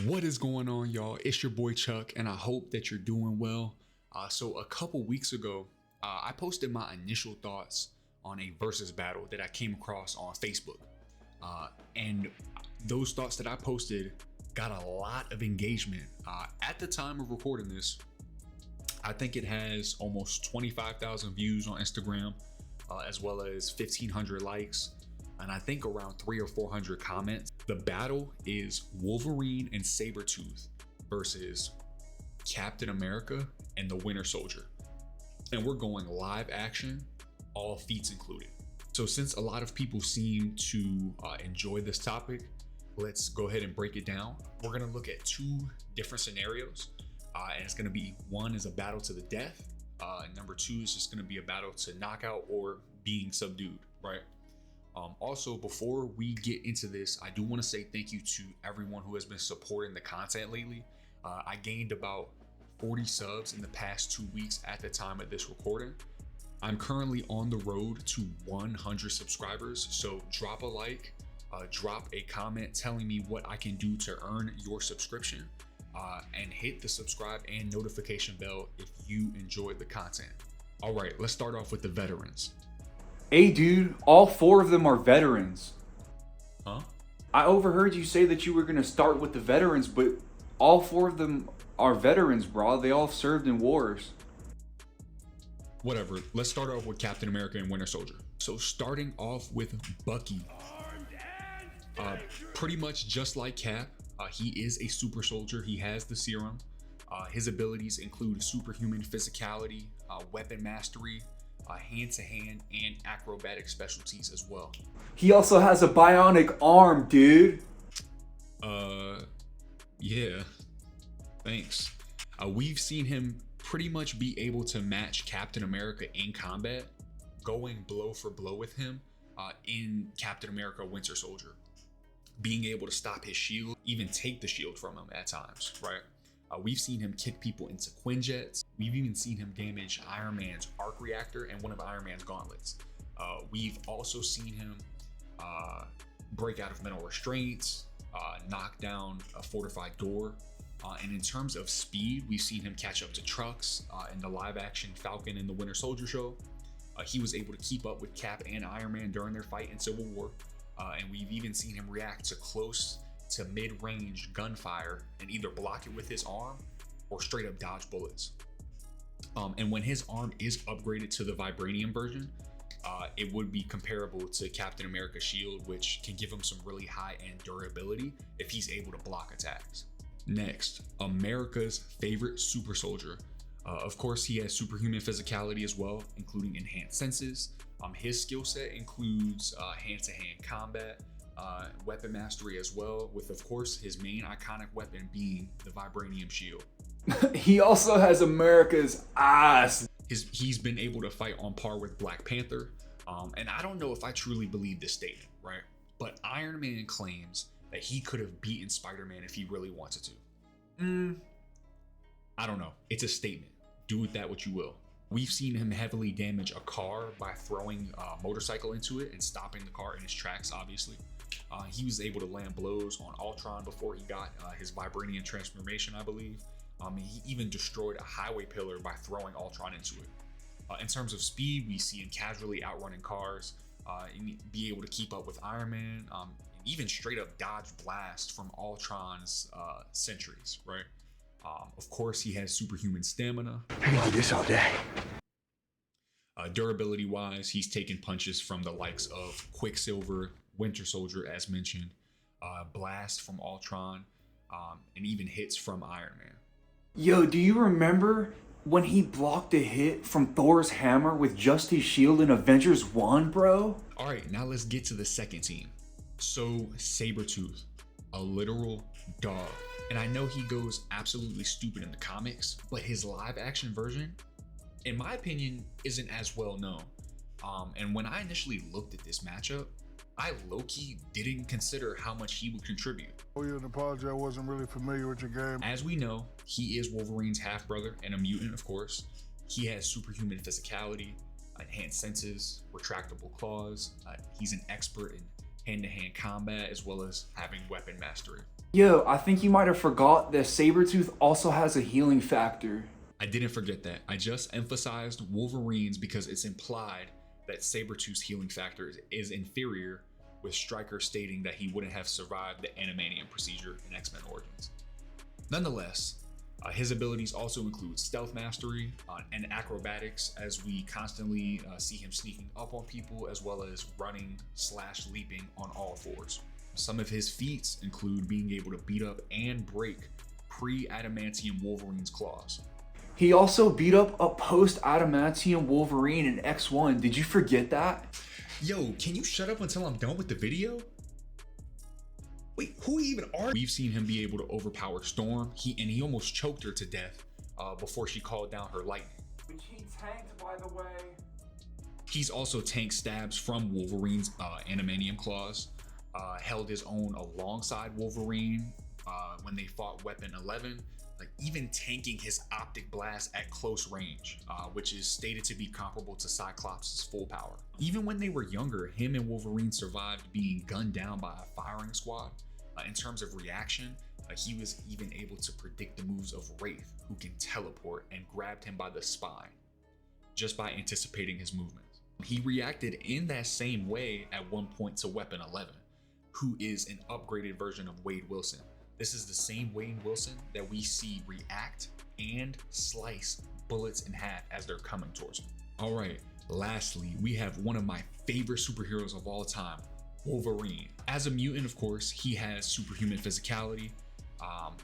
What is going on, y'all? It's your boy Chuck, and I hope that you're doing well. So a couple weeks ago, I posted my initial thoughts on a versus battle that I came across on Facebook. And those thoughts that I posted got a lot of engagement. At the time of recording this, I think it has almost 25,000 views on Instagram, as well as 1,500 likes, and I think around 300 or 400 comments. The battle is Wolverine and Sabertooth versus Captain America and the Winter Soldier. And we're going live action, all feats included. So since a lot of people seem to enjoy this topic, let's go ahead and break it down. We're gonna look at two different scenarios. And it's gonna be, one is a battle to the death. Number two is just gonna be a battle to knockout or being subdued, right? Also, before we get into this, I do want to say thank you to everyone who has been supporting the content lately. I gained about 40 subs in the past 2 weeks at the time of this recording. I'm currently on the road to 100 subscribers, so drop a like, drop a comment telling me what I can do to earn your subscription, and hit the subscribe and notification bell if you enjoyed the content. All right, let's start off with the veterans. Hey dude, all four of them are veterans. Huh? I overheard you say that you were gonna start with the veterans, but all four of them are veterans, bro. They all served in wars. Whatever, let's start off with Captain America and Winter Soldier. So starting off with Bucky. Pretty much just like Cap, he is a super soldier. He has the serum. His abilities include superhuman physicality, weapon mastery, hand-to-hand, and acrobatic specialties as well. He also has a bionic arm, dude. Yeah, thanks. We've seen him pretty much be able to match Captain America in combat, going blow for blow with him in Captain America Winter Soldier, being able to stop his shield, even take the shield from him at times, right? We've seen him kick people into Quinjets. We've even seen him damage Iron Man's arc reactor and one of Iron Man's gauntlets. We've also seen him break out of mental restraints, knock down a fortified door. And in terms of speed, we've seen him catch up to trucks in the live action Falcon and the Winter Soldier show. He was able to keep up with Cap and Iron Man during their fight in Civil War. And we've even seen him react to close to mid-range gunfire and either block it with his arm or straight up dodge bullets. And when his arm is upgraded to the vibranium version, it would be comparable to Captain America's shield, which can give him some really high-end durability if he's able to block attacks. Next, America's favorite super soldier. Of course, he has superhuman physicality as well, including enhanced senses. His skill set includes hand-to-hand combat, weapon mastery as well, with of course his main iconic weapon being the vibranium shield. He also has America's ass. He's been able to fight on par with Black Panther, and I don't know if I truly believe this statement, right? But Iron Man claims that he could have beaten Spider-Man if he really wanted to. I don't know. It's a statement. Do with that what you will. We've seen him heavily damage a car by throwing a motorcycle into it and stopping the car in its tracks, obviously. He was able to land blows on Ultron before he got his vibranium transformation, I believe. He even destroyed a highway pillar by throwing Ultron into it. In terms of speed, we see him casually outrunning cars, and be able to keep up with Iron Man, and even straight up dodge blast from Ultron's sentries, right? Of course, he has superhuman stamina. I can do this all day. Durability wise, he's taken punches from the likes of Quicksilver, Winter Soldier, as mentioned, blast from Ultron, and even hits from Iron Man. Yo, do you remember when he blocked a hit from Thor's hammer with just his shield in Avengers 1, bro? All right, now let's get to the second team. So Sabertooth, a literal dog. And I know he goes absolutely stupid in the comics, but his live action version, in my opinion, isn't as well known. And when I initially looked at this matchup, I low-key didn't consider how much he would contribute. Oh, yeah, an apology. I wasn't really familiar with your game. As we know, he is Wolverine's half-brother and a mutant, of course. He has superhuman physicality, enhanced senses, retractable claws. He's an expert in hand-to-hand combat as well as having weapon mastery. Yo, I think you might have forgot that Sabertooth also has a healing factor. I didn't forget that. I just emphasized Wolverine's because it's implied that Sabertooth's healing factor is inferior, with Stryker stating that he wouldn't have survived the adamantium procedure in X-Men Origins. Nonetheless, his abilities also include stealth mastery and acrobatics, as we constantly see him sneaking up on people as well as running/leaping on all fours. Some of his feats include being able to beat up and break pre-adamantium Wolverine's claws. He also beat up a post-adamantium Wolverine in X1. Did you forget that? Yo, can you shut up until I'm done with the video? Wait, who even are you? We've seen him be able to overpower Storm, he almost choked her to death before she called down her lightning. Which he tanked, by the way. He's also tanked stabs from Wolverine's adamantium claws, held his own alongside Wolverine when they fought Weapon 11, like even tanking his optic blast at close range, which is stated to be comparable to Cyclops' full power. Even when they were younger, him and Wolverine survived being gunned down by a firing squad. In terms of reaction, he was even able to predict the moves of Wraith, who can teleport, and grabbed him by the spine just by anticipating his movements. He reacted in that same way at one point to Weapon 11, who is an upgraded version of Wade Wilson. This is the same Wade Wilson that we see react and slice bullets in half as they're coming towards him. All right, lastly, we have one of my favorite superheroes of all time, Wolverine. As a mutant, of course, he has superhuman physicality,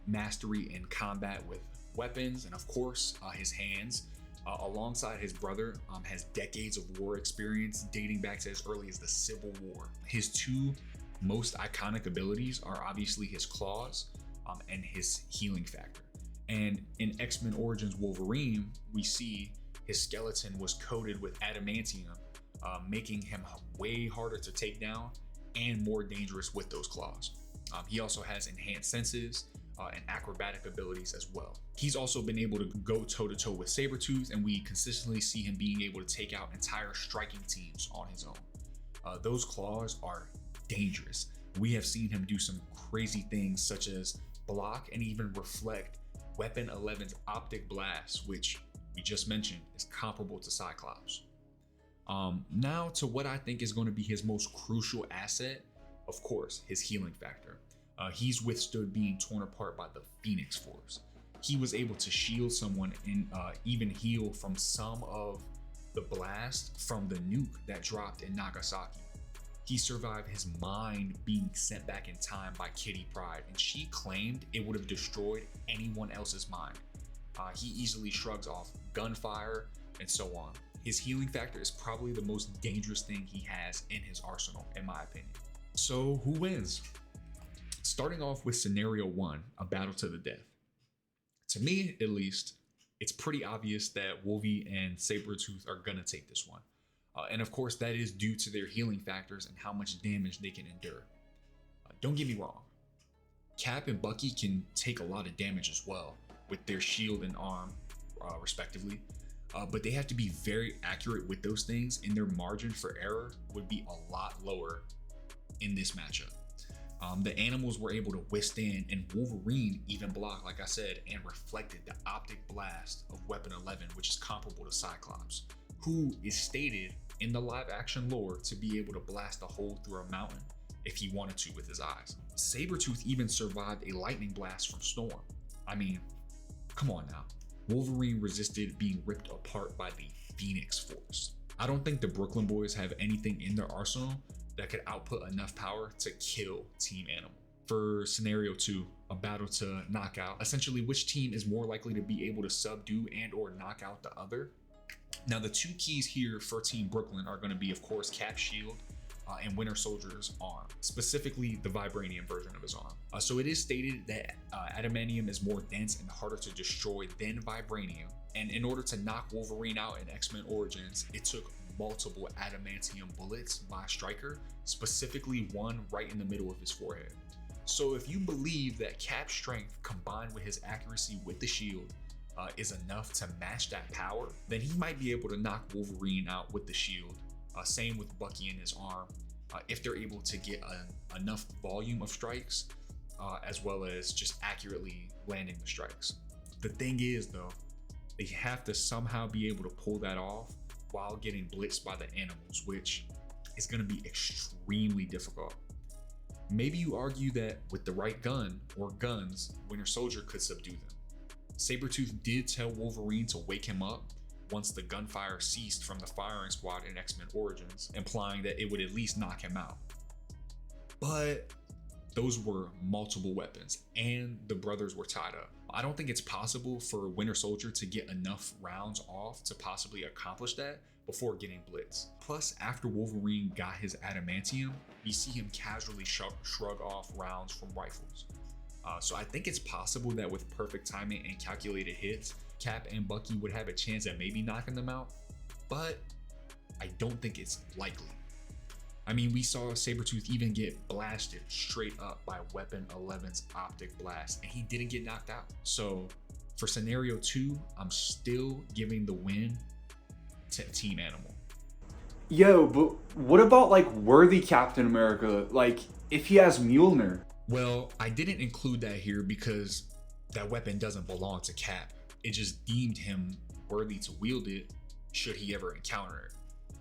mastery in combat with weapons, and of course, his hands. Alongside his brother, has decades of war experience dating back to as early as the Civil War. His two most iconic abilities are obviously his claws and his healing factor. And in X-Men Origins Wolverine, we see his skeleton was coated with adamantium, making him way harder to take down and more dangerous with those claws. He also has enhanced senses and acrobatic abilities as well. He's also been able to go toe-to-toe with Sabertooth, and we consistently see him being able to take out entire striking teams on his own. Those claws are dangerous. We have seen him do some crazy things such as block and even reflect Weapon 11's optic blast, which we just mentioned is comparable to Cyclops. Now to what I think is going to be his most crucial asset, of course, his healing factor. He's withstood being torn apart by the Phoenix Force. He was able to shield someone and even heal from some of the blast from the nuke that dropped in Nagasaki. He survived his mind being sent back in time by Kitty Pryde, and she claimed it would have destroyed anyone else's mind. He easily shrugs off gunfire and so on. His healing factor is probably the most dangerous thing he has in his arsenal, in my opinion. So who wins? Starting off with scenario 1, a battle to the death. To me, at least, it's pretty obvious that Wolvie and Sabertooth are gonna take this one. And of course, that is due to their healing factors and how much damage they can endure. Don't get me wrong, Cap and Bucky can take a lot of damage as well with their shield and arm, respectively. But they have to be very accurate with those things, and their margin for error would be a lot lower in this matchup. The animals were able to withstand, and Wolverine even blocked, like I said, and reflected the optic blast of Weapon 11, which is comparable to Cyclops, who is stated in the live action lore to be able to blast a hole through a mountain if he wanted to with his eyes. Sabertooth even survived a lightning blast from Storm. I mean, come on now. Wolverine resisted being ripped apart by the Phoenix Force. I don't think the Brooklyn Boys have anything in their arsenal that could output enough power to kill Team Animal. For scenario 2, a battle to knock out, essentially which team is more likely to be able to subdue and or knock out the other. Now the two keys here for Team Brooklyn are going to be, of course, Cap's shield and Winter Soldier's arm, specifically the vibranium version of his arm. So it is stated that adamantium is more dense and harder to destroy than vibranium, and in order to knock Wolverine out in X-Men Origins, it took multiple adamantium bullets by Stryker, specifically one right in the middle of his forehead. So if you believe that Cap's strength combined with his accuracy with the shield is enough to match that power, then he might be able to knock Wolverine out with the shield. Same with Bucky and his arm. If they're able to get enough volume of strikes, as well as just accurately landing the strikes. The thing is though, they have to somehow be able to pull that off while getting blitzed by the animals, which is going to be extremely difficult. Maybe you argue that with the right gun or guns, Winter Soldier could subdue them. Sabertooth did tell Wolverine to wake him up once the gunfire ceased from the firing squad in X-Men Origins, implying that it would at least knock him out. But those were multiple weapons and the brothers were tied up. I don't think it's possible for Winter Soldier to get enough rounds off to possibly accomplish that before getting blitzed. Plus, after Wolverine got his adamantium, we see him casually shrug off rounds from rifles. So I think it's possible that with perfect timing and calculated hits, Cap and Bucky would have a chance at maybe knocking them out, but I don't think it's likely. I mean, we saw Sabertooth even get blasted straight up by Weapon 11's optic blast, and he didn't get knocked out. So for scenario 2, I'm still giving the win to Team Animal. Yo, but what about like worthy Captain America? Like if he has Mjolnir? Well, I didn't include that here because that weapon doesn't belong to Cap. It just deemed him worthy to wield it should he ever encounter it.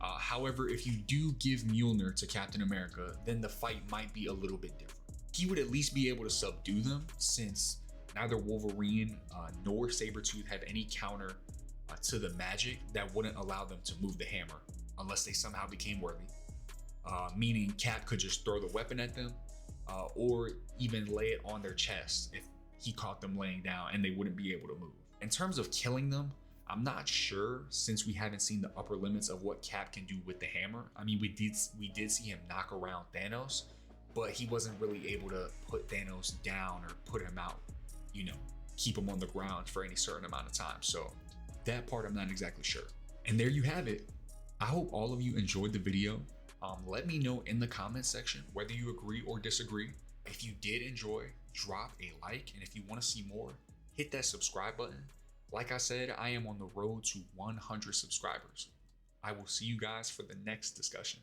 However, if you do give Mjolnir to Captain America, then the fight might be a little bit different. He would at least be able to subdue them since neither Wolverine nor Sabertooth have any counter to the magic that wouldn't allow them to move the hammer unless they somehow became worthy. Meaning Cap could just throw the weapon at them or even lay it on their chest if he caught them laying down and they wouldn't be able to move. In terms of killing them, I'm not sure since we haven't seen the upper limits of what Cap can do with the hammer. I mean, we did see him knock around Thanos, but he wasn't really able to put Thanos down or put him out, you know, keep him on the ground for any certain amount of time. So that part I'm not exactly sure. And there you have it. I hope all of you enjoyed the video. Let me know in the comment section whether you agree or disagree. If you did enjoy, drop a like, and if you want to see more, hit that subscribe button. Like I said, I am on the road to 100 subscribers. I will see you guys for the next discussion.